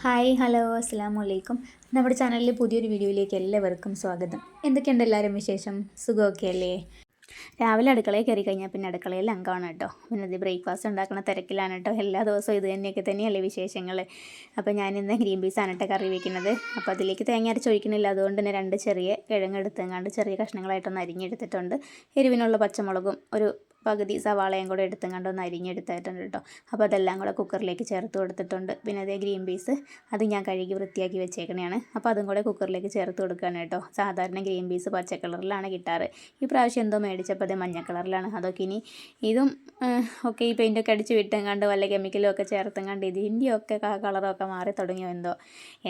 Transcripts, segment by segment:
Hi hello അസ്സലാമു അലൈക്കും. നമ്മുടെ ചാനലിലെ പുതിയൊരു വീഡിയോയിലേക്ക് എല്ലാവർക്കും സ്വാഗതം. എന്തൊക്കെയുണ്ട് എല്ലാവരും വിശേഷം? സുഖമൊക്കെ അല്ലേ? രാവിലെ അടുക്കളയിൽ കയറി കഴിഞ്ഞാൽ പിന്നെ അടുക്കളയിൽ അംഗമാണ് കേട്ടോ. പിന്നെ ഇത് ബ്രേക്ക്ഫാസ്റ്റ് ഉണ്ടാക്കുന്ന തിരക്കിലാണ് കേട്ടോ. എല്ലാ ദിവസവും ഇത് തന്നെയല്ലേ വിശേഷങ്ങൾ. അപ്പോൾ ഞാനിന്ന് ഗ്രീൻ പീസാണ് കേട്ടോ കറി വയ്ക്കുന്നത്. അപ്പോൾ അതിലേക്ക് തേങ്ങ അരച്ച് ഒഴിക്കണില്ല, അതുകൊണ്ട് തന്നെ 2 ചെറിയ കിഴങ്ങെടുത്തെങ്ങാണ്ട് ചെറിയ കഷ്ണങ്ങളായിട്ടൊന്ന് അരിഞ്ഞെടുത്തിട്ടുണ്ട്. എരിവിനുള്ള പച്ചമുളകും ഒരു പകുതി സവാളയും കൂടെ എടുത്തും ഒന്ന് അരിഞ്ഞെടുത്തിട്ടുണ്ട് കേട്ടോ. അപ്പോൾ അതെല്ലാം കൂടെ കുക്കറിലേക്ക് ചേർത്ത് കൊടുത്തിട്ടുണ്ട്. പിന്നെ അതേ ഗ്രീൻ പീസ് അത് ഞാൻ കഴുകി വൃത്തിയാക്കി വെച്ചേക്കണതാണ്. അപ്പോൾ അതും കൂടെ കുക്കറിലേക്ക് ചേർത്ത് കൊടുക്കുകയാണ് കേട്ടോ. സാധാരണ ഗ്രീൻ പീസ് പച്ച കളറിലാണ് കിട്ടാറ്. ഈ പ്രാവശ്യം എന്തോ മേടിച്ചപ്പോൾ അത് മഞ്ഞ കളറിലാണ്. അതൊക്കെ ഇനി ഇതും ഒക്കെ ഈ പെയിൻറ്റൊക്കെ അടിച്ച് വിട്ടെങ്ങാണ്ട് വല്ല കെമിക്കലും ഒക്കെ ചേർത്തെങ്ങാണ്ട് ഇതിൻ്റെയൊക്കെ കളറൊക്കെ മാറി തുടങ്ങിയോ എന്തോ.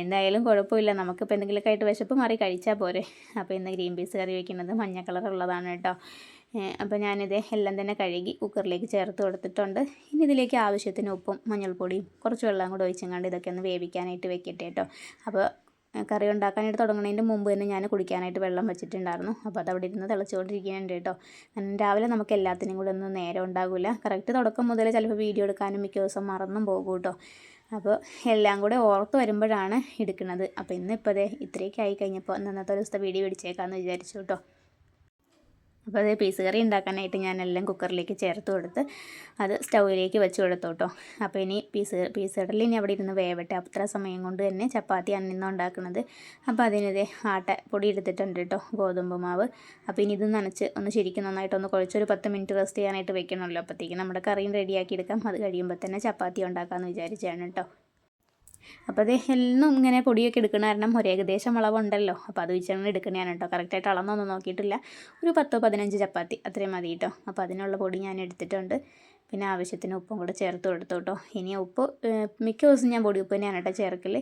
എന്തായാലും കുഴപ്പമില്ല, നമുക്കിപ്പോൾ എന്തെങ്കിലുമൊക്കെ ആയിട്ട് വിശപ്പ് മാറി കഴിച്ചാൽ പോരെ. അപ്പോൾ ഇന്ന് ഗ്രീൻ പീസ് കറി വയ്ക്കുന്നത് മഞ്ഞ കളറുള്ളതാണ് കേട്ടോ. അപ്പോൾ ഞാനിത് എല്ലാം തന്നെ കഴുകി കുക്കറിലേക്ക് ചേർത്ത് കൊടുത്തിട്ടുണ്ട്. ഇനി ഇതിലേക്ക് ആവശ്യത്തിന് ഉപ്പും മഞ്ഞൾപ്പൊടിയും കുറച്ച് വെള്ളം കൂടെ ഒഴിച്ചെങ്ങാണ്ട് ഇതൊക്കെ ഒന്ന് വേവിക്കാനായിട്ട് വെക്കട്ടെ കേട്ടോ. അപ്പോൾ കറി ഉണ്ടാക്കാനായിട്ട് തുടങ്ങുന്നതിൻ്റെ മുമ്പ് തന്നെ ഞാൻ കുടിക്കാനായിട്ട് വെള്ളം വെച്ചിട്ടുണ്ടായിരുന്നു. അപ്പോൾ അതവിടെ ഇരുന്ന് തിളച്ചുകൊണ്ടിരിക്കുന്നുണ്ട് കേട്ടോ. രാവിലെ നമുക്ക് എല്ലാത്തിനും കൂടെ ഒന്നും നേരം ഉണ്ടാകില്ല. കറക്റ്റ് തുടക്കം മുതൽ ചിലപ്പോൾ വീഡിയോ എടുക്കാനും മിക്ക ദിവസം മറന്നും പോകും കേട്ടോ. അപ്പോൾ എല്ലാം കൂടെ ഓർത്ത് വരുമ്പോഴാണ് എടുക്കുന്നത്. അപ്പോൾ ഇന്നിപ്പോൾ അതെ ഇത്രയൊക്കെ ആയി കഴിഞ്ഞപ്പോൾ ഇന്നത്തെ ദിവസത്തെ വീഡിയോ പിടിച്ചേക്കാമെന്ന് വിചാരിച്ചു കേട്ടോ. അപ്പോൾ അതേ പീസ് കറി ഉണ്ടാക്കാനായിട്ട് ഞാനെല്ലാം കുക്കറിലേക്ക് ചേർത്ത് കൊടുത്ത് അത് സ്റ്റൗവിലേക്ക് വെച്ച് കൊടുത്തു കേട്ടോ. അപ്പോൾ ഇനി പീസ് കടലിൽ ഇനി അവിടെ ഇരുന്ന് വേവട്ടെ. അത്ര സമയം കൊണ്ട് തന്നെ ചപ്പാത്തിയാണ് ഇന്ന് ഉണ്ടാക്കുന്നത്. അപ്പോൾ അതിനിതേ പൊടി എടുത്തിട്ടുണ്ട് കേട്ടോ, ഗോതമ്പ് മാവ്. അപ്പോൾ ഇനി ഇത് നനച്ച് ഒന്ന് ശരിക്കും നന്നായിട്ടൊന്ന് കുഴച്ചൊരു 10 മിനിറ്റ് റെസ്റ്റ് ചെയ്യാനായിട്ട് വെക്കണമല്ലോ. അപ്പോഴത്തേക്കും നമ്മുടെ കറിയും റെഡിയാക്കി എടുക്കാം. അത് കഴിയുമ്പോൾ തന്നെ ചപ്പാത്തി ഉണ്ടാക്കാമെന്ന് വിചാരിച്ചാണ് കേട്ടോ. അപ്പോൾ അത് എല്ലാം ഇങ്ങനെ പൊടിയൊക്കെ എടുക്കണ കാരണം ഒരു ഏകദേശം അളവുണ്ടല്ലോ. അപ്പോൾ അത് വെച്ചാണ് എടുക്കണതാണ് കേട്ടോ. കറക്റ്റായിട്ട് അളന്നൊന്നും നോക്കിയിട്ടില്ല. ഒരു 10-15 ചപ്പാത്തി അത്രയും മതി കേട്ടോ. അപ്പോൾ അതിനുള്ള പൊടി ഞാൻ എടുത്തിട്ടുണ്ട്. പിന്നെ ആവശ്യത്തിന് ഉപ്പും കൂടെ ചേർത്ത് കൊടുത്തു കേട്ടോ. ഇനി ഉപ്പ് മിക്ക ദിവസം ഞാൻ പൊടി ഉപ്പ് തന്നെയാണ് കേട്ടോ ചേർക്കൽ.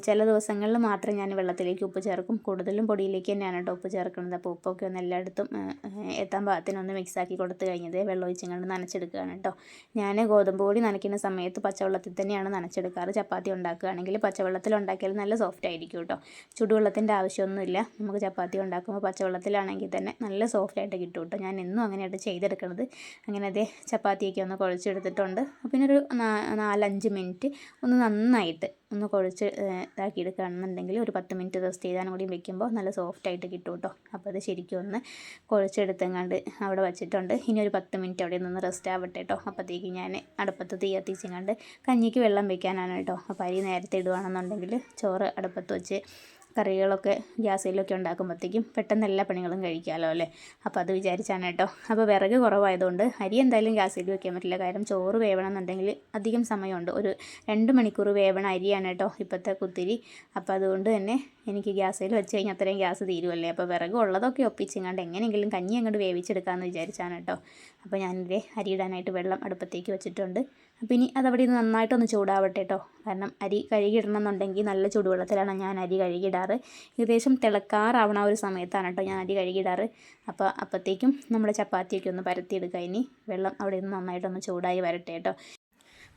ചില ദിവസങ്ങളിൽ മാത്രം ഞാൻ വെള്ളത്തിലേക്ക് ഉപ്പ് ചേർക്കും. കൂടുതലും പൊടിയിലേക്ക് തന്നെയാണ് കേട്ടോ ഉപ്പ് ചേർക്കുന്നത്. അപ്പോൾ ഉപ്പൊക്കെ ഒന്ന് എല്ലായിടത്തും എത്താൻ പാകത്തിനൊന്ന് മിക്സാക്കി കൊടുത്ത് കഴിഞ്ഞത് വെള്ളം ഒഴിച്ചങ്ങാണ്ട് നനച്ചെടുക്കുകയാണ് കേട്ടോ. ഞാൻ ഗോതമ്പ് പൊടി നനയ്ക്കുന്ന സമയത്ത് പച്ചവെള്ളത്തിൽ തന്നെയാണ് നനച്ചെടുക്കാറ്. ചപ്പാത്തി ഉണ്ടാക്കുകയാണെങ്കിൽ പച്ചവെള്ളത്തിൽ ഉണ്ടാക്കിയാൽ നല്ല സോഫ്റ്റ് ആയിരിക്കും കേട്ടോ. ചുടുവെള്ളത്തിൻ്റെ ആവശ്യമൊന്നുമില്ല. നമുക്ക് ചപ്പാത്തി ഉണ്ടാക്കുമ്പോൾ പച്ചവെള്ളത്തിലാണെങ്കിൽ തന്നെ നല്ല സോഫ്റ്റായിട്ട് കിട്ടും കേട്ടോ. ഞാൻ എന്നും അങ്ങനെയായിട്ട് ചെയ്തെടുക്കുന്നത്. അങ്ങനെ അതേ ചപ്പാത്തിയൊക്കെ ഒന്ന് കുഴച്ചെടുത്തിട്ടുണ്ട്. പിന്നെ ഒരു 4-5 മിനിറ്റ് ഒന്ന് നന്നായിട്ട് ഒന്ന് കുഴച്ച് ഇതാക്കിയെടുക്കുകയാണെന്നുണ്ടെങ്കിൽ ഒരു 10 മിനിറ്റ് റെസ്റ്റ് ചെയ്താലും കൂടി വെക്കുമ്പോൾ നല്ല സോഫ്റ്റായിട്ട് കിട്ടും കേട്ടോ. അപ്പോൾ അത് ശരിക്കും ഒന്ന് കുഴച്ചെടുത്തെങ്ങാണ്ട് അവിടെ വെച്ചിട്ടുണ്ട്. ഇനി ഒരു 10 മിനിറ്റ് അവിടെ നിന്ന് റെസ്റ്റ് ആവട്ടെ കേട്ടോ. അപ്പോഴത്തേക്ക് ഞാൻ അടുപ്പത്ത് തീ കത്തിച്ചെങ്ങാണ്ട് കഞ്ഞിക്ക് വെള്ളം വെക്കാനാണ് കേട്ടോ. അപ്പോൾ അരി നേരത്തെ ഇടുകയാണെന്നുണ്ടെങ്കിൽ ചോറ് അടുപ്പത്ത് വെച്ച് കറികളൊക്കെ ഗ്യാസിലൊക്കെ ഉണ്ടാക്കുമ്പോഴത്തേക്കും പെട്ടെന്ന് എല്ലാ പണികളും കഴിക്കാമല്ലോ അല്ലേ. അപ്പോൾ അത് വിചാരിച്ചാണ് കേട്ടോ. അപ്പോൾ വിറക് കുറവായതുകൊണ്ട് അരി എന്തായാലും ഗ്യാസിൽ വെക്കാൻ പറ്റില്ല. കാരണം ചോറ് വേവണം എന്നുണ്ടെങ്കിൽ അധികം സമയമുണ്ട്. ഒരു 2 മണിക്കൂർ വേവണ അരിയാണ് കേട്ടോ ഇപ്പോഴത്തെ കുത്തിരി. അപ്പോൾ അതുകൊണ്ട് തന്നെ എനിക്ക് ഗ്യാസിൽ വെച്ച് കഴിഞ്ഞാൽ അത്രയും ഗ്യാസ് തീരുമല്ലേ. അപ്പോൾ വിറക് ഉള്ളതൊക്കെ ഒപ്പിച്ചെങ്ങാണ്ട് എങ്ങനെയെങ്കിലും കഞ്ഞി അങ്ങോട്ട് വേവിച്ചെടുക്കാമെന്ന് വിചാരിച്ചാണ് കേട്ടോ. അപ്പോൾ ഞാനിവിടെ അരി ഇടാനായിട്ട് വെള്ളം അടുപ്പത്തേക്ക് വെച്ചിട്ടുണ്ട്. അപ്പോൾ ഇനി അതവിടെ നിന്ന് നന്നായിട്ടൊന്ന് ചൂടാവട്ടെ കേട്ടോ. കാരണം അരി കഴുകിയിടണം എന്നുണ്ടെങ്കിൽ നല്ല ചൂടുവെള്ളത്തിലാണ് ഞാൻ അരി കഴുകിയിടാറ്. ഏകദേശം തിളക്കാറാവണ ഒരു സമയത്താണ് കേട്ടോ ഞാൻ അരി കഴുകിയിടാറ്. അപ്പോൾ അപ്പോഴത്തേക്കും നമ്മുടെ ചപ്പാത്തിയൊക്കെ ഒന്ന് പരത്തിയെടുക്കുക. ഇനി വെള്ളം അവിടെ നിന്ന് നന്നായിട്ടൊന്ന് ചൂടായി വരട്ടെ കേട്ടോ.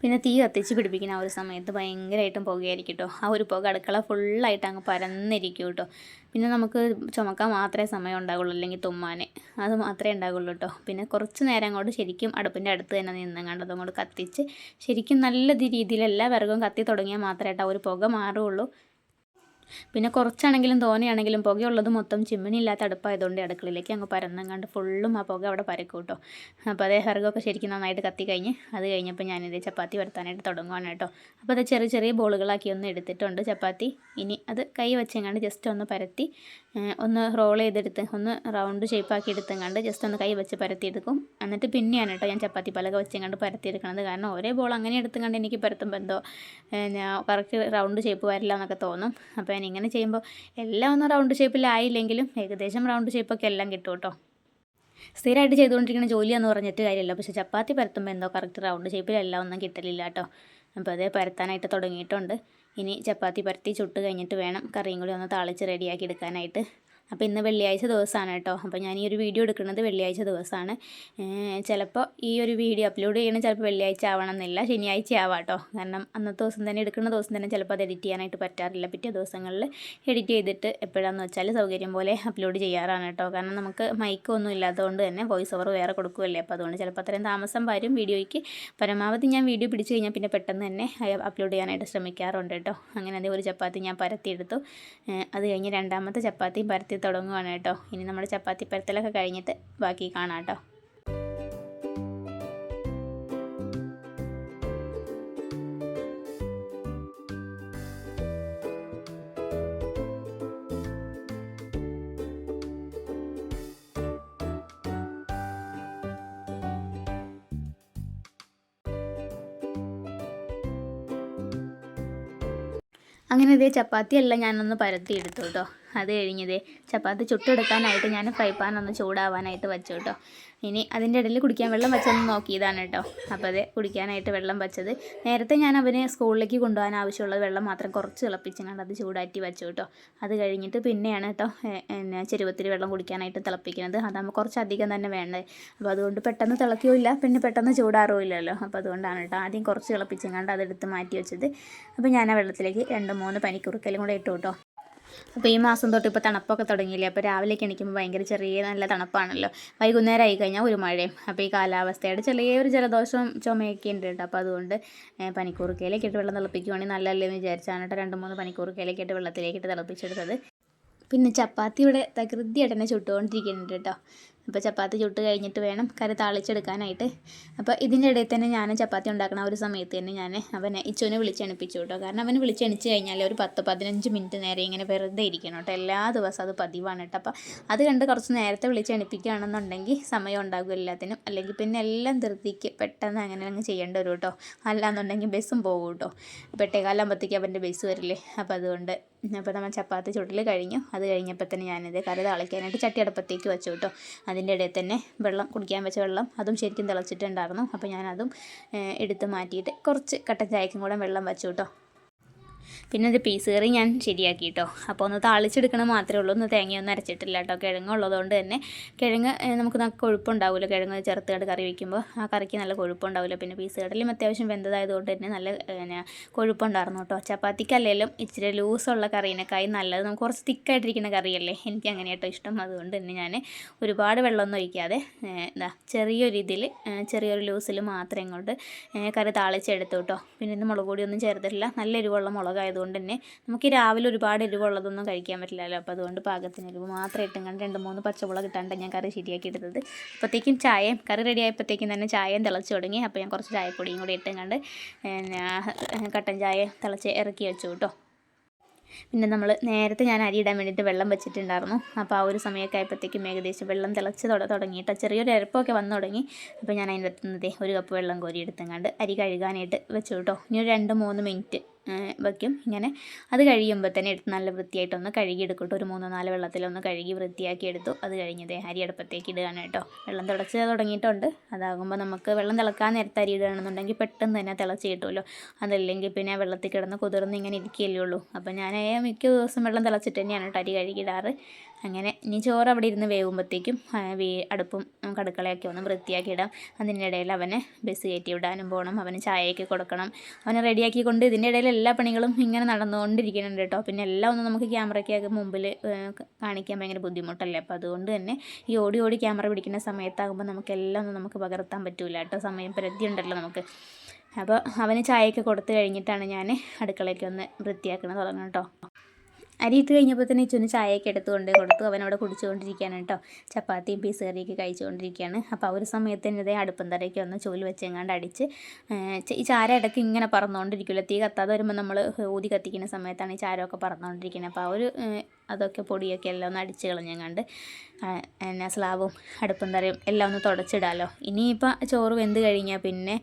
പിന്നെ തീ കത്തിച്ച് പിടിപ്പിക്കുന്ന ആ ഒരു സമയത്ത് ഭയങ്കരമായിട്ടും പുകയായിരിക്കും കേട്ടോ. ആ ഒരു പുക അടുക്കള ഫുള്ളായിട്ട് അങ്ങ് പരന്നിരിക്കും കേട്ടോ. പിന്നെ നമുക്ക് ചുമക്കാൻ മാത്രമേ സമയം ഉണ്ടാകുള്ളൂ, അല്ലെങ്കിൽ തുമ്മാൻ അത് മാത്രമേ ഉണ്ടാകുള്ളൂ കേട്ടോ. പിന്നെ കുറച്ച് നേരം അങ്ങോട്ട് ശരിക്കും അടുപ്പിൻ്റെ അടുത്ത് തന്നെ നിന്നങ്ങാണ്ട് അതങ്ങോട്ട് കത്തിച്ച് ശരിക്കും നല്ല രീതിയിൽ എല്ലാ വിറകും കത്തി തുടങ്ങിയാൽ മാത്രമേ കേട്ടോ ഒരു പുക മാറുകയുള്ളൂ. പിന്നെ കുറച്ചാണെങ്കിലും തോനെയാണെങ്കിലും പുകയുള്ളത് മൊത്തം ചിമ്മിനി ഇല്ലാത്ത അടുപ്പായതുകൊണ്ട് അടുക്കളയിലേക്ക് അങ്ങ് പരന്നങ്ങാണ്ട് ഫുള്ളും ആ പുക അവിടെ പരക്കും കേട്ടോ. അപ്പോൾ അതേ വിറകൊക്കെ ശരിക്കും നന്നായിട്ട് കത്തി കഴിഞ്ഞ് അത് കഴിഞ്ഞപ്പോൾ ഞാനിത് ചപ്പാത്തി വരുത്താനായിട്ട് തുടങ്ങുവാണ് കേട്ടോ. അപ്പോൾ അത് ചെറിയ ചെറിയ ബോളുകളാക്കി ഒന്ന് എടുത്തിട്ടുണ്ട് ചപ്പാത്തി. ഇനി അത് കൈ വെച്ചെങ്ങാണ്ട് ജസ്റ്റ് ഒന്ന് പരത്തി ഒന്ന് റോൾ ചെയ്തെടുത്ത് ഒന്ന് റൗണ്ട് ഷേപ്പാക്കി എടുത്തെങ്ങാണ്ട് ജസ്റ്റ് ഒന്ന് കൈ വെച്ച് പരത്തിയെടുക്കും. എന്നിട്ട് പിന്നെയാണ് കേട്ടോ ഞാൻ ചപ്പാത്തി പലക വെച്ചെങ്ങാണ്ട് പരത്തിയെടുക്കുന്നത്. കാരണം ഒരേ ബോൾ അങ്ങനെ എടുത്തുകൊണ്ട് എനിക്ക് പരത്തുമ്പോൾ എന്തോ കറക്റ്റ് റൗണ്ട് ഷേപ്പ് വരില്ല എന്നൊക്കെ തോന്നും. അപ്പോൾ ഞാൻ ഇങ്ങനെ ചെയ്യുമ്പോൾ എല്ലാം ഒന്നും റൗണ്ട് ഷേപ്പിലായില്ലെങ്കിലും ഏകദേശം റൗണ്ട് ഷേപ്പൊക്കെ എല്ലാം കിട്ടും കേട്ടോ. സ്ഥിരമായിട്ട് ചെയ്തുകൊണ്ടിരിക്കുന്ന ജോലിയാന്ന് പറഞ്ഞിട്ട് കാര്യമില്ല. പക്ഷേ ചപ്പാത്തി പരത്തുമ്പോൾ എന്തോ കറക്റ്റ് റൗണ്ട് ഷേപ്പിലെല്ലാം ഒന്നും കിട്ടലില്ല കേട്ടോ. അപ്പോൾ അതേ പരത്താനായിട്ട് തുടങ്ങിയിട്ടുണ്ട്. ഇനി ചപ്പാത്തി പരത്തി ചുട്ട് കഴിഞ്ഞിട്ട് വേണം കറിയും കൂടി ഒന്ന് താളിച്ച് റെഡിയാക്കി എടുക്കാനായിട്ട്. അപ്പോൾ ഇന്ന് വെള്ളിയാഴ്ച ദിവസമാണ് കേട്ടോ. അപ്പോൾ ഞാൻ ഈ ഒരു വീഡിയോ എടുക്കുന്നത് വെള്ളിയാഴ്ച ദിവസമാണ്. ചിലപ്പോൾ ഈ ഒരു വീഡിയോ അപ്ലോഡ് ചെയ്യണം ചിലപ്പോൾ വെള്ളിയാഴ്ച ആവണമെന്നില്ല, ശനിയാഴ്ച ആവാം കേട്ടോ. കാരണം അന്നത്തെ ദിവസം തന്നെ എടുക്കുന്ന ദിവസം തന്നെ ചിലപ്പോൾ അത് എഡിറ്റ് ചെയ്യാനായിട്ട് പറ്റാറില്ല. പിറ്റേ ദിവസങ്ങളിൽ എഡിറ്റ് ചെയ്തിട്ട് എപ്പോഴാണെന്ന് വെച്ചാൽ സൗകര്യം പോലെ അപ്ലോഡ് ചെയ്യാറാണ് കേട്ടോ. കാരണം നമുക്ക് മൈക്കൊന്നും ഇല്ലാത്തതുകൊണ്ട് തന്നെ വോയിസ് ഓവർ വേറെ കൊടുക്കുമല്ലേ. അപ്പോൾ അതുകൊണ്ട് ചിലപ്പോൾ അത്രയും താമസം വരും വീഡിയോയ്ക്ക്. പരമാവധി ഞാൻ വീഡിയോ പിടിച്ച് കഴിഞ്ഞാൽ പിന്നെ പെട്ടെന്ന് തന്നെ അപ്ലോഡ് ചെയ്യാനായിട്ട് ശ്രമിക്കാറുണ്ട് കേട്ടോ. അങ്ങനെ അതേ ഒരു ചപ്പാത്തി ഞാൻ പരത്തിയെടുത്തു. അത് കഴിഞ്ഞ് രണ്ടാമത്തെ ചപ്പാത്തിയും പരത്തി തുടങ്ങുവാണ് കേട്ടോ. ഇനി നമ്മുടെ ചപ്പാത്തി പരത്തലൊക്കെ കഴിഞ്ഞിട്ട് ബാക്കി കാണാം കേട്ടോ. അങ്ങനെ ഇതേ ചപ്പാത്തിയെല്ലാം ഞാനൊന്ന് പരത്തിയെടുത്തു കേട്ടോ. അത് കഴിഞ്ഞതേ ചപ്പാത്തി ചുട്ടെടുക്കാനായിട്ട് ഞാൻ ഫ്രൈ പാൻ ഒന്ന് ചൂടാവാനായിട്ട് വെച്ചു കേട്ടോ. ഇനി അതിൻ്റെ ഇടയിൽ കുടിക്കാൻ വെള്ളം വെച്ചൊന്ന് നോക്കിയതാണ് കേട്ടോ. അപ്പോൾ അത് കുടിക്കാനായിട്ട് വെള്ളം വെച്ചത് നേരത്തെ ഞാൻ അവന് സ്കൂളിലേക്ക് കൊണ്ടുപോകാൻ ആവശ്യമുള്ള വെള്ളം മാത്രം കുറച്ച് തിളപ്പിച്ചങ്ങാണ്ട് അത് ചൂടാറ്റി വെച്ചു കേട്ടോ. അത് കഴിഞ്ഞിട്ട് പിന്നെയാണ് കേട്ടോ ചെരുവത്തിൽ വെള്ളം കുടിക്കാനായിട്ട് തിളപ്പിക്കുന്നത്. അതാകുമ്പോൾ കുറച്ചധികം തന്നെ വേണ്ടത്. അപ്പോൾ അതുകൊണ്ട് പെട്ടെന്ന് തിളക്കുകയില്ല, പിന്നെ പെട്ടെന്ന് ചൂടാറുമില്ലല്ലോ. അപ്പോൾ അതുകൊണ്ടാണ് കേട്ടോ ആദ്യം കുറച്ച് തിളപ്പിച്ചങ്ങാണ്ട് അതെടുത്ത് മാറ്റി വെച്ചത്. അപ്പോൾ ഞാൻ ആ വെള്ളത്തിലേക്ക് 2-3 പനിക്കുറുക്കലും കൂടെ ഇട്ടു കേട്ടോ. അപ്പോൾ ഈ മാസം തൊട്ട് ഇപ്പോൾ തണുപ്പൊക്കെ തുടങ്ങിയില്ലേ. അപ്പോൾ രാവിലേക്ക് എണീക്കുമ്പോൾ ഭയങ്കര നല്ല തണുപ്പാണല്ലോ. വൈകുന്നേരം ആയി കഴിഞ്ഞാൽ ഒരു മഴയും. അപ്പോൾ ഈ കാലാവസ്ഥയുടെ ചെറിയൊരു ജലദോഷവും ചുമയൊക്കെ ഉണ്ട് കേട്ടോ. അപ്പോൾ അതുകൊണ്ട് പനിക്കൂർക്കയിലേക്ക് ഇട്ട് വെള്ളം തിളപ്പിക്കുവാണെങ്കിൽ നല്ലല്ലേ എന്ന് വിചാരിച്ചാണ് കേട്ടോ 2-3 പനിക്കൂർക്കയിലേക്ക് ഇട്ട് വെള്ളത്തിലേക്ക് ഇട്ട് തിളപ്പിച്ചെടുത്തത്. പിന്നെ ചപ്പാത്തി ഇവിടെ തകൃതിയായിട്ട് തന്നെ ചുട്ടുകൊണ്ടിരിക്കുന്നുണ്ട് കേട്ടോ. അപ്പോൾ ചപ്പാത്തി ചുട്ട് കഴിഞ്ഞിട്ട് വേണം കറി താളിച്ചെടുക്കാനായിട്ട്. അപ്പോൾ ഇതിൻ്റെ ഇടയിൽ തന്നെ ഞാൻ ചപ്പാത്തി ഉണ്ടാക്കുന്ന ഒരു സമയത്ത് തന്നെ ഞാൻ അവനെ ഇച്ചുവിനെ വിളിച്ചെണിപ്പിച്ചു കേട്ടോ. കാരണം അവന് വിളിച്ചെണിച്ച് കഴിഞ്ഞാൽ ഒരു 10-15 മിനിറ്റ് നേരെ ഇങ്ങനെ വെറുതെ ഇരിക്കണം കേട്ടോ. എല്ലാ ദിവസവും അത് പതിവാണ് കേട്ടോ. അപ്പോൾ അത് കണ്ട് കുറച്ച് നേരത്തെ വിളിച്ചെണിപ്പിക്കുകയാണെന്നുണ്ടെങ്കിൽ സമയം ഉണ്ടാകും എല്ലാത്തിനും. അല്ലെങ്കിൽ പിന്നെ എല്ലാം ധൃതിക്ക് പെട്ടെന്ന് അങ്ങനെ അങ്ങ് ചെയ്യേണ്ടി വരും കേട്ടോ. അല്ലാന്നുണ്ടെങ്കിൽ ബസ്സും പോകും കേട്ടോ. 8:15 അവൻ്റെ ബസ് വരില്ലേ. അപ്പോൾ അതുകൊണ്ട് അപ്പോൾ നമ്മൾ ചപ്പാത്തി ചുട്ടിൽ കഴിഞ്ഞു. അത് കഴിഞ്ഞപ്പോൾ തന്നെ ഞാനിത് കറി താളിക്കാനായിട്ട് ചട്ടി അടുപ്പത്തേക്ക് വെച്ചു കേട്ടോ. അതിൻ്റെ ഇടയിൽ തന്നെ വെള്ളം കുടിക്കാൻ വെച്ച വെള്ളം അതും ശരിക്കും തിളച്ചിട്ടുണ്ടായിരുന്നു. അപ്പോൾ ഞാനതും എടുത്ത് മാറ്റിയിട്ട് കുറച്ച് കട്ടൻ ചായക്കും കൂടെ വെള്ളം വെച്ചു കേട്ടോ. പിന്നെ ഒരു പീസ് കറി ഞാൻ ശരിയാക്കി കേട്ടോ. അപ്പോൾ ഒന്ന് താളിച്ചെടുക്കണം മാത്രമേ ഉള്ളൂ. ഒന്ന് തേങ്ങയൊന്നും അരച്ചിട്ടില്ല കേട്ടോ. കിഴങ്ങ് ഉള്ളതുകൊണ്ട് തന്നെ കിഴങ്ങ് നമുക്ക് കൊഴുപ്പുണ്ടാവില്ല. കിഴങ്ങ് ചേർത്തുകൊണ്ട് കറി വയ്ക്കുമ്പോൾ ആ കറിക്ക് നല്ല കൊഴുപ്പുണ്ടാവില്ല. പിന്നെ പീസ് കടലും അത്യാവശ്യം വെന്തതായതുകൊണ്ട് തന്നെ നല്ല കൊഴുപ്പുണ്ടായിരുന്നു കേട്ടോ. ചപ്പാത്തിക്കല്ലെങ്കിലും ഇച്ചിരി ലൂസുള്ള കറീനേക്കായി നല്ലത് നമുക്ക് കുറച്ച് തിക്കായിട്ടിരിക്കുന്ന കറിയല്ലേ. എനിക്ക് അങ്ങനെ കേട്ടോ ഇഷ്ടം. അതുകൊണ്ട് തന്നെ ഞാൻ ഒരുപാട് വെള്ളമൊന്നും ഒഴിക്കാതെ ചെറിയൊരു ലൂസിൽ മാത്രം ഇങ്ങോട്ട് കറി താളിച്ചെടുത്തു കേട്ടോ. പിന്നെ ഇന്ന് മുളക് പൊടിയൊന്നും ചേർത്തിട്ടില്ല. നല്ല എരിവുള്ള മുളകായതുകൊണ്ട് തന്നെ നമുക്ക് രാവിലെ ഒരുപാട് എരിവുള്ളതൊന്നും കഴിക്കാൻ പറ്റില്ലല്ലോ. അപ്പോൾ അതുകൊണ്ട് പാകത്തിന് എരിവ് മാത്രം ഇട്ടും കണ്ട് 2-3 പച്ചമുളക് ഇട്ടാണ്ട് ഞാൻ കറി ശരിയാക്കി എടുത്തത്. അപ്പോഴത്തേക്കും കറി റെഡി ആയപ്പോഴത്തേക്കും തന്നെ ചായയും തിളച്ച് തുടങ്ങി. അപ്പോൾ ഞാൻ കുറച്ച് ചായപ്പൊടിയും കൂടി ഇട്ടും കണ്ട് കട്ടൻ ചായ തിളച്ച് ഇറക്കി വെച്ചു കേട്ടോ. പിന്നെ നേരത്തെ ഞാൻ അരി ഇടാൻ വേണ്ടിയിട്ട് വെള്ളം വെച്ചിട്ടുണ്ടായിരുന്നു. അപ്പോൾ ആ ഒരു സമയമൊക്കെ ആയപ്പോഴത്തേക്കും ഏകദേശം വെള്ളം തിളച്ച് തുടങ്ങിയിട്ട് ചെറിയൊരു എരപ്പൊക്കെ വന്നു തുടങ്ങി. അപ്പോൾ ഞാൻ അതിൻ്റെ അകത്തുനിന്ന് 1 കപ്പ് വെള്ളം കോരി എടുത്തങ്ങാണ്ട് അരി കഴുകാനായിട്ട് വെച്ചു കേട്ടോ. ഇനി ഒരു 2-3 മിനിറ്റ് വയ്ക്കും ഇങ്ങനെ. അത് കഴിയുമ്പോൾ തന്നെ എടുത്ത് നല്ല വൃത്തിയായിട്ടൊന്ന് കഴുകിയെടുക്കട്ടോ. ഒരു 3-4 വെള്ളത്തിലൊന്ന് കഴുകി വൃത്തിയാക്കി എടുത്തു. അത് കഴിഞ്ഞതേ അരി അടുപ്പത്തേക്ക് ഇടുകയാണ് കേട്ടോ. വെള്ളം തിളച്ച് തുടങ്ങിയിട്ടുണ്ട്. അതാകുമ്പോൾ നമുക്ക് വെള്ളം തിളക്കാൻ നേരത്തെ അരി ഇടുകയാണെന്നുണ്ടെങ്കിൽ പെട്ടെന്ന് തന്നെ തിളച്ച് കിട്ടുമല്ലോ. അതല്ലെങ്കിൽ പിന്നെ വെള്ളത്തിൽ കിടന്ന് കുതിർന്ന് ഇങ്ങനെ ഇരിക്കുകയല്ലേ ഉള്ളൂ. അപ്പോൾ ഞാൻ മിക്ക ദിവസം വെള്ളം തിളച്ചിട്ട് തന്നെയാണ് കേട്ടോ അരി കഴുകിയിടാറ്. അങ്ങനെ ഇനി ചോറ് അവിടെ ഇരുന്ന് വേവുമ്പോഴത്തേക്കും അടുപ്പും അടുക്കളയൊക്കെ ഒന്ന് വൃത്തിയാക്കി ഇടാം. അതിൻ്റെ ഇടയിൽ അവനെ ബസ് കയറ്റി വിടാനും പോകണം. അവന് ചായയൊക്കെ കൊടുക്കണം. അവനെ റെഡിയാക്കിക്കൊണ്ട് ഇതിൻ്റെ ഇടയിൽ എല്ലാ പണികളും ഇങ്ങനെ നടന്നുകൊണ്ടിരിക്കുന്നുണ്ട് കേട്ടോ. പിന്നെ എല്ലാം ഒന്നും നമുക്ക് ക്യാമറയ്ക്കൊക്കെ മുമ്പിൽ കാണിക്കാൻ ഭയങ്കര ബുദ്ധിമുട്ടല്ലേ. അപ്പോൾ അതുകൊണ്ട് തന്നെ ഈ ഓടി ക്യാമറ പിടിക്കുന്ന സമയത്താകുമ്പോൾ നമുക്കെല്ലാം ഒന്നും നമുക്ക് പകർത്താൻ പറ്റില്ല കേട്ടോ. സമയം പരിധി ഉണ്ടല്ലോ നമുക്ക്. അപ്പോൾ അവന് ചായയൊക്കെ കൊടുത്തു കഴിഞ്ഞിട്ടാണ് ഞാൻ അടുക്കളയ്ക്ക് ഒന്ന് വൃത്തിയാക്കണം തുടങ്ങണം കേട്ടോ. അരി ഇട്ട് കഴിഞ്ഞപ്പോൾ തന്നെ ഇച്ചുവിന് ചായയൊക്കെ എടുത്തുകൊണ്ട് കൊടുത്തു. അവനവിടെ കുടിച്ചുകൊണ്ടിരിക്കുകയാണ് കേട്ടോ. ചപ്പാത്തിയും പീസ് കറിയൊക്കെ കഴിച്ചുകൊണ്ടിരിക്കുകയാണ്. അപ്പോൾ ആ ഒരു സമയത്ത് തന്നെ ഇതേ അടുപ്പം തറയൊക്കെ ഒന്ന് ചൂല് വെച്ചെങ്ങാണ്ട് അടിച്ച് ഈ ചാര ഇടയ്ക്ക് ഇങ്ങനെ പറന്നുകൊണ്ടിരിക്കുമല്ലോ. തീ കത്താതെ വരുമ്പോൾ നമ്മൾ ഊതി കത്തിക്കുന്ന സമയത്താണ് ഈ ചാരമൊക്കെ പറന്നുകൊണ്ടിരിക്കുന്നത്. അപ്പോൾ അതൊക്കെ പൊടിയൊക്കെ എല്ലാം ഒന്ന് അടിച്ച് കളഞ്ഞെങ്ങാണ്ട് സ്ലാബും അടുപ്പം തറയും എല്ലാം ഒന്ന് തുടച്ചിടാമല്ലോ. ഇനിയിപ്പോൾ ചോറ് വെന്ത് കഴിഞ്ഞാൽ പിന്നെ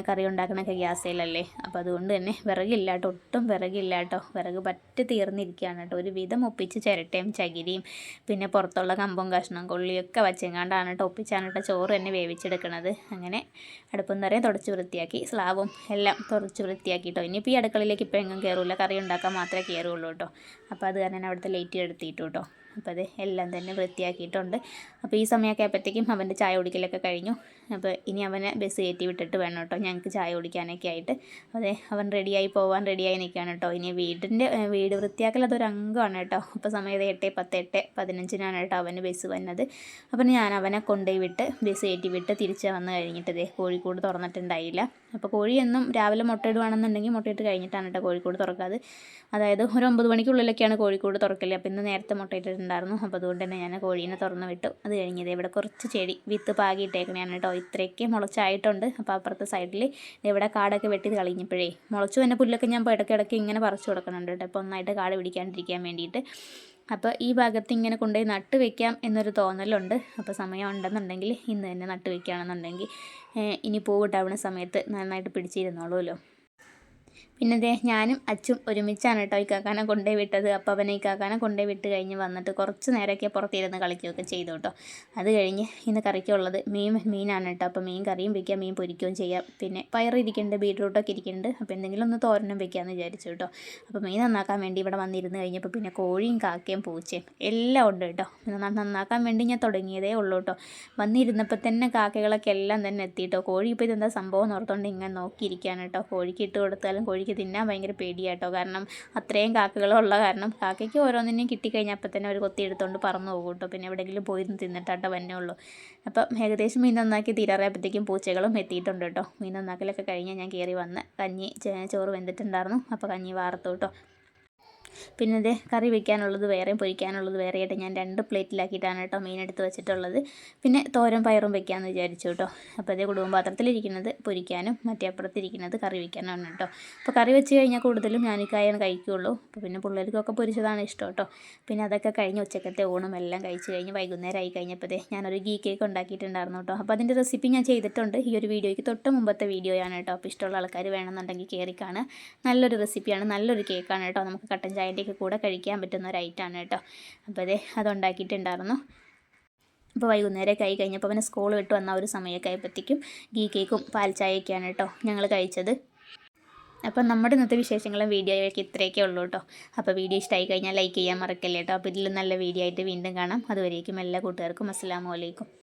കറി ഉണ്ടാക്കണൊക്കെ ഗ്യാസിലല്ലേ. അപ്പോൾ അതുകൊണ്ട് തന്നെ വിറകില്ല കേട്ടോ. ഒട്ടും വിറകില്ല കേട്ടോ. വിറക് പറ്റി തീർന്നിരിക്കുകയാണ് കേട്ടോ. ഒരു വിധം ഒപ്പിച്ച് ചിരട്ടയും ചകിരിയും പിന്നെ പുറത്തുള്ള കമ്പും കഷ്ണം കൊള്ളിയൊക്കെ വച്ചെങ്ങാണ്ടാണ് കേട്ടോ ഒപ്പിച്ചാണ് കേട്ടോ ചോറ് തന്നെ വേവിച്ചെടുക്കണത്. അങ്ങനെ അടുപ്പം തറയും തുടച്ച് വൃത്തിയാക്കി സ്ലാബും എല്ലാം തുടച്ച് വൃത്തിയാക്കി കേട്ടോ. ഇനിയിപ്പോൾ ഈ അടുക്കളയിലേക്ക് ഇപ്പോൾ എങ്ങും കയറില്ല. കറി ഉണ്ടാക്കാൻ മാത്രമേ കയറുള്ളൂ കേട്ടോ. അപ്പോൾ അത് കാരണം അവിടുത്തെ ലൈറ്റ് എടുത്തിട്ടു കേട്ടോ. അപ്പോൾ അത് എല്ലാം തന്നെ വൃത്തിയാക്കിയിട്ടുണ്ട്. അപ്പോൾ ഈ സമയമൊക്കെ ആയപ്പോഴത്തേക്കും അവൻ്റെ ചായ കുടിക്കലൊക്കെ കഴിഞ്ഞു. അപ്പോൾ ഇനി അവനെ ബസ് കയറ്റി വിട്ടിട്ട് വേണം കേട്ടോ ഞങ്ങൾക്ക് ചായ കുടിക്കാനൊക്കെ ആയിട്ട്. അതെ, അവൻ റെഡിയായി നിൽക്കുകയാണ് കേട്ടോ. ഇനി വീട് വൃത്തിയാക്കൽ അതൊരു അംഗമാണ് കേട്ടോ. അപ്പോൾ സമയം 8:10 8:15 കേട്ടോ അവന് ബസ് വന്നത്. അപ്പം ഞാൻ അവനെ കൊണ്ടുപോയി വിട്ട് ബസ് കയറ്റി വിട്ട് തിരിച്ച് വന്ന് കഴിഞ്ഞിട്ട് കോഴിക്കൂട് തുറന്നിട്ടുണ്ടായില്ല. അപ്പോൾ കോഴി എന്നും രാവിലെ മുട്ടയിടുവാണെന്നുണ്ടെങ്കിൽ മുട്ടയിട്ട് കഴിഞ്ഞിട്ടാണ് കേട്ടോ കോഴിക്കൂട് തുറക്കാതെ. അതായത് ഒരു 9 മണിക്കുള്ളിലൊക്കെയാണ് കോഴിക്കൂട് തുറക്കല്. അപ്പോൾ ഇന്ന് നേരത്തെ മുട്ടയിട്ടിട്ടുണ്ടായിരുന്നു. അപ്പോൾ അതുകൊണ്ട് തന്നെ ഞാൻ കോഴീനെ തുറന്ന് വിട്ടു. അത് കഴിഞ്ഞത് ഇവിടെ കുറച്ച് ചെടി വിത്ത് പാകിയിട്ടേക്കണയാണ് കേട്ടോ. ഇത്രയൊക്കെ മുളച്ചായിട്ടുണ്ട്. അപ്പോൾ അപ്പുറത്തെ സൈഡിൽ ഇവിടെ കാടൊക്കെ വെട്ടി കളഞ്ഞപ്പോഴേ മുളച്ചു തന്നെ പുല്ലൊക്കെ ഞാൻ ഇടയ്ക്കിടയ്ക്ക് ഇങ്ങനെ പറിച്ചു കൊടുക്കുന്നുണ്ട് കേട്ടോ. അപ്പോൾ ഒന്നായിട്ട് കാട് പിടിക്കാണ്ടിരിക്കാൻ വേണ്ടിയിട്ട്. അപ്പോൾ ഈ ഭാഗത്ത് ഇങ്ങനെ കൊണ്ടുപോയി നട്ട് വെക്കാം എന്നൊരു തോന്നലുണ്ട്. അപ്പോൾ സമയം ഉണ്ടെന്നുണ്ടെങ്കിൽ ഇന്ന് തന്നെ നട്ട് വെക്കുകയാണെന്നുണ്ടെങ്കിൽ ഇനി പൂവിട്ടാവുന്ന സമയത്ത് നന്നായിട്ട് പിടിച്ചിരുന്നോളൂല്ലോ. പിന്നെ ഞാനും അച്ചും ഒരുമിച്ചാണ് കേട്ടോ ഇക്കാക്കാനെ കൊണ്ടുപോയി വിട്ടത്. അപ്പോൾ അവനെ ഇക്കാക്കാനെ കൊണ്ടുപോയി വിട്ട് കഴിഞ്ഞ് വന്നിട്ട് കുറച്ച് നേരമൊക്കെ പുറത്തിരുന്ന് കളിക്കുകയൊക്കെ ചെയ്തു കേട്ടോ. അത് കഴിഞ്ഞ് ഇന്ന് കറിക്കുള്ളത് മീനാണ് കേട്ടോ. അപ്പോൾ മീൻ കറിയും വയ്ക്കാം, മീൻ പൊരിക്കുകയും ചെയ്യാം. പിന്നെ പയറിരിക്കുന്നുണ്ട്, ബീട്രൂട്ടൊക്കെ ഇരിക്കുന്നുണ്ട്. അപ്പോൾ എന്തെങ്കിലും ഒന്ന് തോരനും വെക്കാമെന്ന് വിചാരിച്ചു കേട്ടോ. അപ്പോൾ മീൻ നന്നാക്കാൻ വേണ്ടി ഇവിടെ വന്നിരുന്ന് കഴിഞ്ഞപ്പോൾ പിന്നെ കോഴിയും കാക്കയും പൂച്ചയും എല്ലാം ഉണ്ട് കേട്ടോ. പിന്നെ നന്നാക്കാൻ വേണ്ടി ഞാൻ തുടങ്ങിയതേ ഉള്ളൂ കേട്ടോ. വന്നിരുന്നപ്പോൾ തന്നെ കാക്കകളൊക്കെ എല്ലാം തന്നെ എത്തിയിട്ടോ. കോഴി ഇപ്പോൾ ഇതെന്താ സംഭവം എന്ന് ഓർത്തുകൊണ്ട് ഇങ്ങനെ നോക്കിയിരിക്കുകയാണ് കേട്ടോ. കോഴിക്ക് ഇട്ട് കൊടുത്താലും കോഴിക്ക് തിന്നാൻ ഭയങ്കര പേടിയാട്ടോ. കാരണം അത്രയും കാക്കകളുള്ള കാരണം കാക്കയ്ക്ക് ഓരോന്നിനെയും കിട്ടിക്കഴിഞ്ഞാൽ അപ്പം തന്നെ ഒരു കൊത്തി എടുത്തുകൊണ്ട് പറന്നു പോകും കേട്ടോ. പിന്നെ എവിടെയെങ്കിലും പോയിരുന്ന് തിന്നിട്ടാട്ടോ വന്നേ ഉള്ളൂ. അപ്പം ഏകദേശം മീൻ നന്നാക്കി തീരാറായപ്പോഴത്തേക്കും പൂച്ചകളും എത്തിയിട്ടുണ്ട് കേട്ടോ. മീൻ നന്നാക്കലൊക്കെ കഴിഞ്ഞാൽ ഞാൻ കയറി വന്ന് ചോറ് വെന്തിട്ടുണ്ടായിരുന്നു. അപ്പോൾ കഞ്ഞി വാർത്തു കേട്ടോ. പിന്നെ കറി വയ്ക്കാനുള്ളത് വേറെയും പൊരിക്കാനുള്ളത് വേറെയായിട്ട് ഞാൻ 2 പ്ലേറ്റിലാക്കിയിട്ടാണ് കേട്ടോ മീനെടുത്ത് വെച്ചിട്ടുള്ളത്. പിന്നെ തോരൻ പയറും വെക്കാമെന്ന് വിചാരിച്ചു കേട്ടോ. അപ്പോൾ കുടുംബ പാത്രത്തിലിരിക്കുന്നത് പൊരിക്കാനും മറ്റേ അപ്പുറത്തിരിക്കുന്നത് കറി വയ്ക്കാനാണ് കേട്ടോ. അപ്പോൾ കറി വെച്ച് കഴിഞ്ഞാൽ കൂടുതലും ഞാനിക്കായാണ് കഴിക്കുകയുള്ളൂ. അപ്പോൾ പിന്നെ പിള്ളേർക്കൊക്കെ പൊരിച്ചതാണ് ഇഷ്ടം കേട്ടോ. പിന്നെ അതൊക്കെ കഴിഞ്ഞ് ഉച്ചക്കത്തെ ഊണും എല്ലാം കഴിച്ച് കഴിഞ്ഞ് വൈകുന്നേരം ആയി കഴിഞ്ഞപ്പോൾ ഞാനൊരു ഗീ കേക്ക് ഉണ്ടാക്കിയിട്ടുണ്ടായിരുന്നു കേട്ടോ. അപ്പോൾ അതിൻ്റെ റെസിപ്പി ഞാൻ ചെയ്തിട്ടുണ്ട്. ഈ ഒരു വീഡിയോയ്ക്ക് തൊട്ട് മുമ്പത്തെ വീഡിയോയാണ് കേട്ടോ. അപ്പോൾ ഇഷ്ടമുള്ള ആൾക്കാർ വേണമെന്നുണ്ടെങ്കിൽ കയറി കാണുക. നല്ലൊരു റെസിപ്പിയാണ്, നല്ലൊരു കേക്കാണ് കേട്ടോ. നമുക്ക് കട്ടൻ ചായൻ്റെയൊക്കെ കൂടെ കഴിക്കാൻ പറ്റുന്ന ഒരു ഐറ്റമാണ് കേട്ടോ. അപ്പോൾ അതുണ്ടാക്കിയിട്ടുണ്ടായിരുന്നു. അപ്പോൾ വൈകുന്നേരമൊക്കെ ആയി കഴിഞ്ഞപ്പോൾ അവനെ സ്കൂൾ വിട്ട് വന്ന ഒരു സമയമൊക്കെ ആയപ്പോഴത്തേക്കും ഗീ കേക്കും പാൽ ചായയൊക്കെയാണ് കേട്ടോ ഞങ്ങൾ കഴിച്ചത്. അപ്പം നമ്മുടെ ഇന്നത്തെ വിശേഷങ്ങളും വീഡിയോയൊക്കെ ഇത്രയൊക്കെ ഉള്ളൂ കേട്ടോ. അപ്പോൾ വീഡിയോ ഇഷ്ടമായി കഴിഞ്ഞാൽ ലൈക്ക് ചെയ്യാൻ മറക്കല്ലേ കേട്ടോ. അപ്പോൾ ഇതിൽ നല്ല വീഡിയോ ആയിട്ട് വീണ്ടും കാണാം. അതുവരേക്കും എല്ലാ കൂട്ടുകാർക്കും അസ്സലാമു അലൈക്കും.